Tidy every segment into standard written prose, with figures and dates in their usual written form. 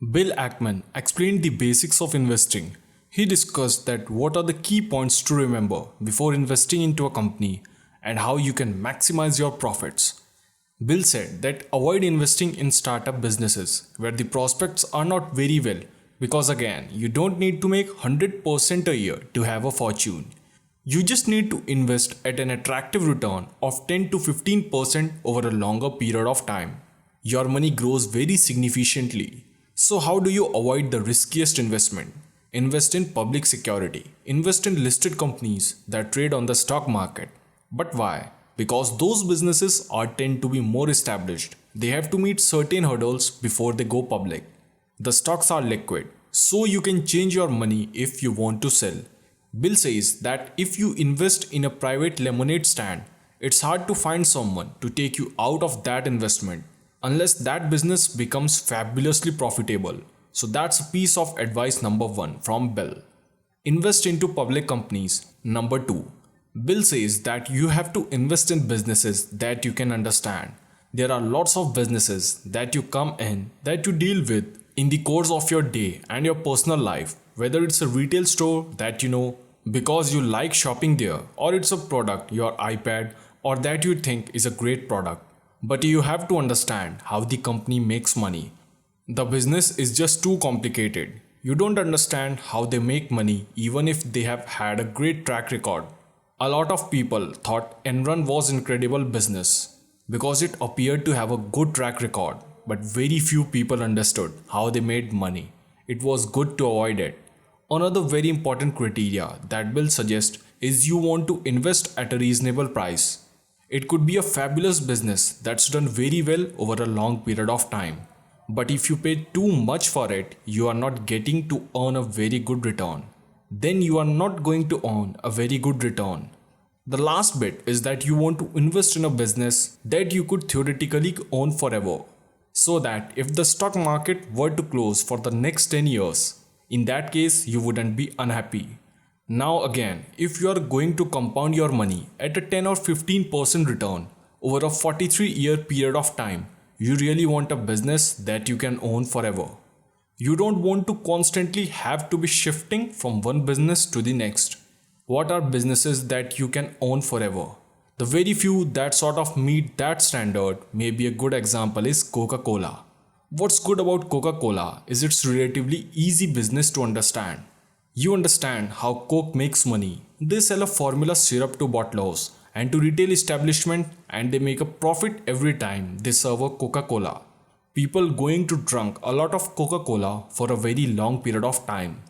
Bill Ackman explained the basics of investing. He discussed that what are the key points to remember before investing into a company and how you can maximize your profits. Bill said that avoid investing in startup businesses where the prospects are not very well because again, you don't need to make 100% a year to have a fortune. You just need to invest at an attractive return of 10 to 15% over a longer period of time. Your money grows very significantly. So, how do you avoid the riskiest investment? Invest in public security. Invest in listed companies that trade on the stock market. But why? Because those businesses are tend to be more established. They have to meet certain hurdles before they go public. The stocks are liquid, so you can change your money if you want to sell. Bill says that if you invest in a private lemonade stand, it's hard to find someone to take you out of that investment unless that business becomes fabulously profitable. So that's a piece of advice number 1 from Bill. Invest into public companies. Number 2. Bill says that you have to invest in businesses that you can understand. There are lots of businesses that you come in that you deal with in the course of your day and your personal life, whether it's a retail store that you know because you like shopping there, or it's a product, your iPad, or that you think is a great product. But you have to understand how the company makes money. The business is just too complicated. You don't understand how they make money even if they have had a great track record. A lot of people thought Enron was incredible business because it appeared to have a good track record, but very few people understood how they made money. It was good to avoid it. Another very important criteria that Bill suggests is you want to invest at a reasonable price. It could be a fabulous business that's done very well over a long period of time. But if you pay too much for it, you are not getting to earn a very good return. Then you are not going to earn a very good return. The last bit is that you want to invest in a business that you could theoretically own forever. So that if the stock market were to close for the next 10 years, in that case you wouldn't be unhappy. Now again, if you are going to compound your money at a 10 or 15% return over a 43-year period of time, you really want a business that you can own forever. You don't want to constantly have to be shifting from one business to the next. What are businesses that you can own forever? The very few that sort of meet that standard, maybe a good example is Coca-Cola. What's good about Coca-Cola is it's relatively easy business to understand. You understand how Coke makes money. They sell a formula syrup to bottlers and to retail establishment and they make a profit every time they serve a Coca-Cola. People going to drink a lot of Coca-Cola for a very long period of time.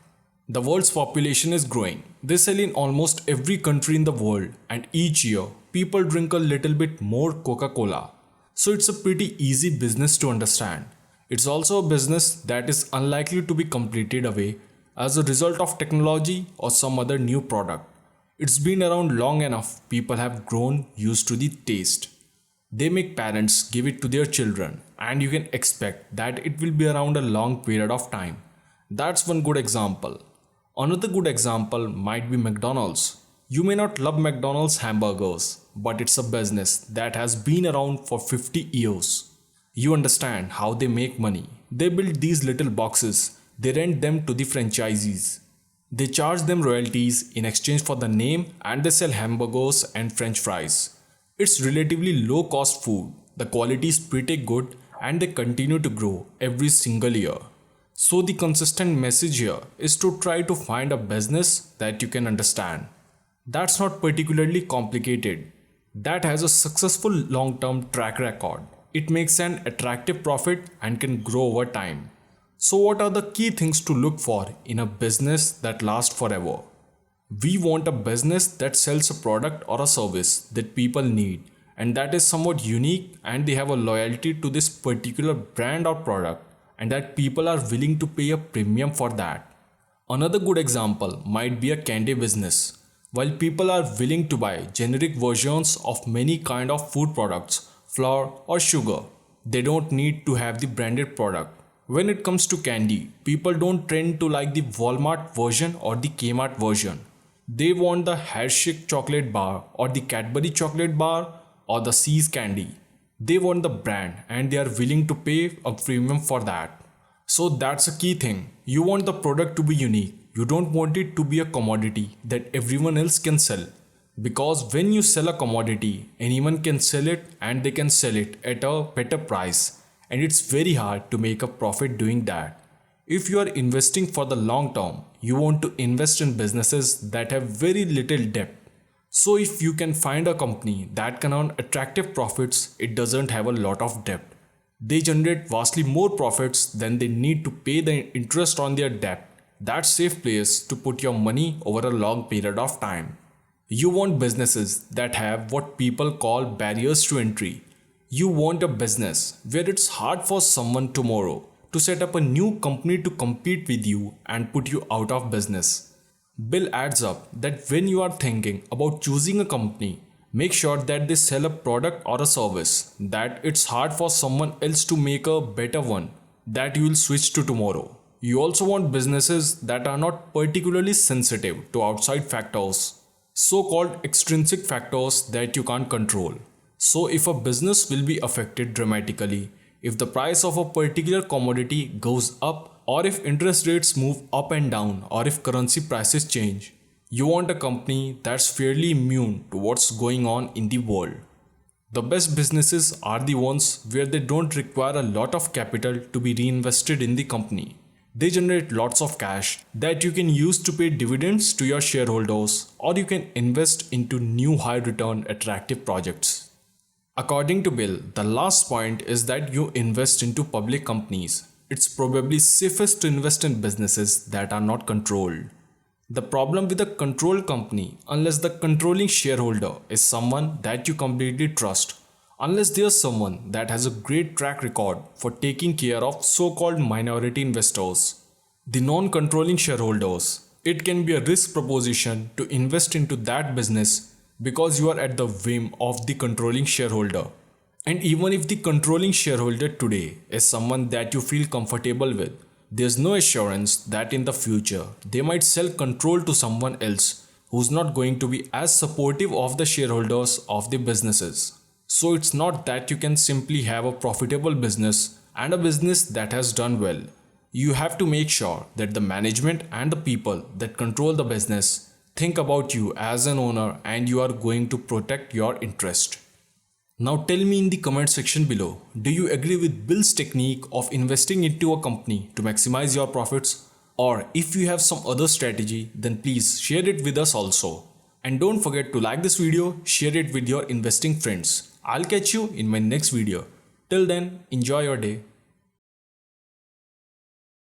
The world's population is growing. They sell in almost every country in the world and each year people drink a little bit more Coca-Cola. So it's a pretty easy business to understand. It's also a business that is unlikely to be completed away as a result of technology or some other new product. It's been around long enough, people have grown used to the taste. They make parents give it to their children and you can expect that it will be around a long period of time. That's one good example. Another good example might be McDonald's. You may not love McDonald's hamburgers, but it's a business that has been around for 50 years. You understand how they make money. They build these little boxes. They rent them to the franchisees. They charge them royalties in exchange for the name and they sell hamburgers and french fries. It's relatively low cost food. The quality is pretty good and they continue to grow every single year. So the consistent message here is to try to find a business that you can understand. That's not particularly complicated. That has a successful long-term track record. It makes an attractive profit and can grow over time. So what are the key things to look for in a business that lasts forever? We want a business that sells a product or a service that people need and that is somewhat unique and they have a loyalty to this particular brand or product and that people are willing to pay a premium for that. Another good example might be a candy business. While people are willing to buy generic versions of many kind of food products, flour or sugar, they don't need to have the branded product. When it comes to candy, people don't tend to like the Walmart version or the Kmart version. They want the Hershey chocolate bar or the Cadbury chocolate bar or the See's candy. They want the brand and they are willing to pay a premium for that. So that's a key thing. You want the product to be unique. You don't want it to be a commodity that everyone else can sell. Because when you sell a commodity, anyone can sell it and they can sell it at a better price. And it's very hard to make a profit doing that. If you are investing for the long term, you want to invest in businesses that have very little debt. So if you can find a company that can earn attractive profits, it doesn't have a lot of debt. They generate vastly more profits than they need to pay the interest on their debt. That's a safe place to put your money over a long period of time. You want businesses that have what people call barriers to entry. You want a business where it's hard for someone tomorrow to set up a new company to compete with you and put you out of business. Bill adds up that when you are thinking about choosing a company, make sure that they sell a product or a service that it's hard for someone else to make a better one that you will switch to tomorrow. You also want businesses that are not particularly sensitive to outside factors, so-called extrinsic factors that you can't control. So if a business will be affected dramatically, if the price of a particular commodity goes up, or if interest rates move up and down, or if currency prices change, you want a company that's fairly immune to what's going on in the world. The best businesses are the ones where they don't require a lot of capital to be reinvested in the company. They generate lots of cash that you can use to pay dividends to your shareholders, or you can invest into new high return attractive projects. According to Bill, the last point is that you invest into public companies. It's probably safest to invest in businesses that are not controlled. The problem with a controlled company, unless the controlling shareholder is someone that you completely trust, unless there's someone that has a great track record for taking care of so-called minority investors, the non-controlling shareholders, it can be a risk proposition to invest into that business because you are at the whim of the controlling shareholder. And even if the controlling shareholder today is someone that you feel comfortable with, there's no assurance that in the future they might sell control to someone else who's not going to be as supportive of the shareholders of the businesses. So it's not that you can simply have a profitable business and a business that has done well. You have to make sure that the management and the people that control the business think about you as an owner and you are going to protect your interest. Now tell me in the comment section below, do you agree with Bill's technique of investing into a company to maximize your profits? Or if you have some other strategy, then please share it with us also. And don't forget to like this video, share it with your investing friends. I'll catch you in my next video. Till then, enjoy your day.